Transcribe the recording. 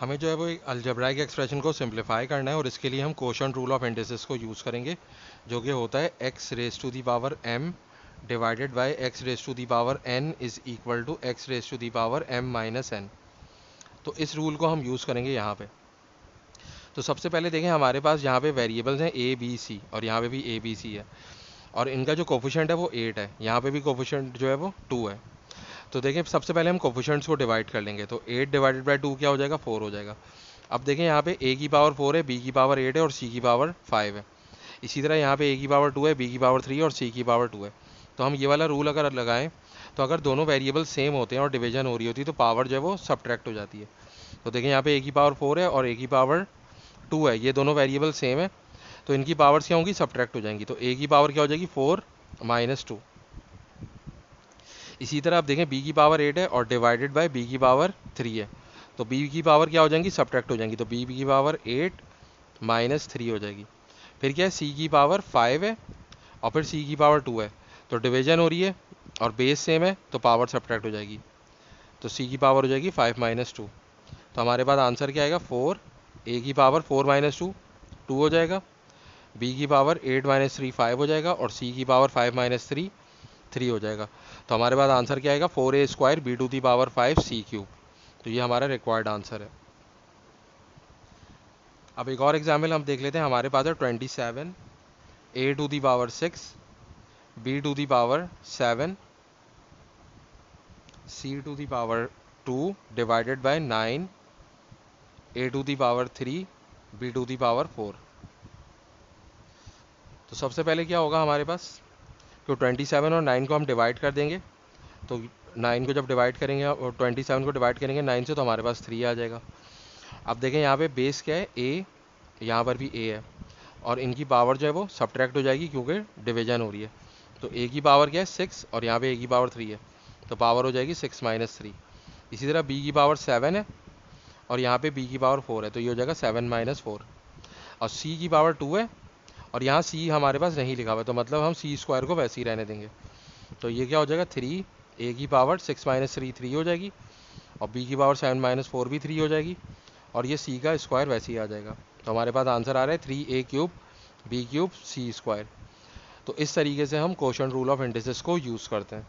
हमें जो है वो एक अलजेब्राइक एक्सप्रेशन को सिंप्लीफाई करना है और इसके लिए हम कोशेंट रूल ऑफ इंडिसेस को यूज़ करेंगे, जो कि होता है x raise to the power m divided by x raise to the power n is equal to x raise to the power m minus n। तो इस रूल को हम यूज़ करेंगे यहाँ पे। तो सबसे पहले देखें, हमारे पास यहाँ पे वेरिएबल्स हैं a b c और यहाँ पे भी a b c है, और इनका जो कोफिशिएंट है वो 8 है, यहाँ पे भी कोफिशिएंट जो है वो 2 है। तो देखें, सबसे पहले हम कोफिशिएंट्स को डिवाइड कर लेंगे, तो 8 डिवाइडेड बाई 2 क्या हो जाएगा, 4 हो जाएगा। अब देखें, यहाँ पे a की पावर 4 है, b की पावर 8 है और c की पावर 5 है। इसी तरह यहाँ पे a की पावर 2 है, b की पावर 3 है और c की पावर 2 है। तो हम ये वाला रूल अगर लगाएं, तो अगर दोनों वेरिएबल सेम होते हैं और डिवीजन हो रही होती है तो पावर जो है वो सब्ट्रैक्ट हो जाती है। तो देखें, यहाँ पे a की पावर 4 है और a की पावर 2 है, ये दोनों वेरिएबल सेम है, तो इनकी पावर्स क्या होंगी, सब्ट्रैक्ट हो जाएंगी। तो a की पावर क्या हो जाएगी, 4 माइनस 2। इसी तरह आप देखें, b की पावर 8 है और डिवाइडेड बाय b की पावर 3 है, तो b की पावर क्या हो जाएंगी, सब्ट्रैक्ट हो जाएंगी। तो b की पावर 8 माइनस 3 हो जाएगी। फिर क्या है, c की पावर 5 है और फिर c की पावर 2 है, तो डिवीजन हो रही है और बेस सेम है तो पावर सब्ट्रैक्ट हो जाएगी। तो c की पावर हो जाएगी 5 माइनस 2। तो हमारे पास आंसर क्या आएगा, 4। a की पावर 4 माइनस 2 2 हो जाएगा, b की पावर 8 माइनस 3 5 हो जाएगा और c की पावर 5 माइनस 3 3 हो जाएगा। तो हमारे पास आंसर क्या आएगा, 4a square B to the power 5 c cube. तो ये हमारा रिक्वायर्ड आंसर है। अब एक और एग्जाम्पल हम देख लेते हैं। हमारे पास है 27 a to the power 6 b to the power 7 c to the power 2 divided by 9 a to the power 3 b to the power 4। तो सबसे पहले क्या होगा हमारे पास, तो 27 और 9 को हम डिवाइड कर देंगे। तो 9 को जब डिवाइड करेंगे और 27 को डिवाइड करेंगे 9 से, तो हमारे पास 3 आ जाएगा। अब देखें, यहाँ पे बेस क्या है, a, यहाँ पर भी a है और इनकी पावर जो है वो सब्ट्रैक्ट हो जाएगी क्योंकि डिवीजन हो रही है। तो a की पावर क्या है, 6 और यहाँ पे a की पावर 3 है, तो पावर हो जाएगी 6 माइनस 3। इसी तरह b की पावर 7 है और यहाँ पे b की पावर 4 है, तो ये हो जाएगा 7 माइनस 4। और c की पावर 2 है और यहाँ c हमारे पास नहीं लिखा हुआ है, तो मतलब हम c स्क्वायर को वैसे ही रहने देंगे। तो ये क्या हो जाएगा, 3, a की पावर 6 माइनस 3 3 हो जाएगी और b की पावर 7 माइनस 4 भी 3 हो जाएगी और ये c का स्क्वायर वैसे ही आ जाएगा। तो हमारे पास आंसर आ रहा है 3a cube b cube c square. तो इस तरीके से हम कोशेंट रूल ऑफ इंडिसेस को यूज़ करते हैं।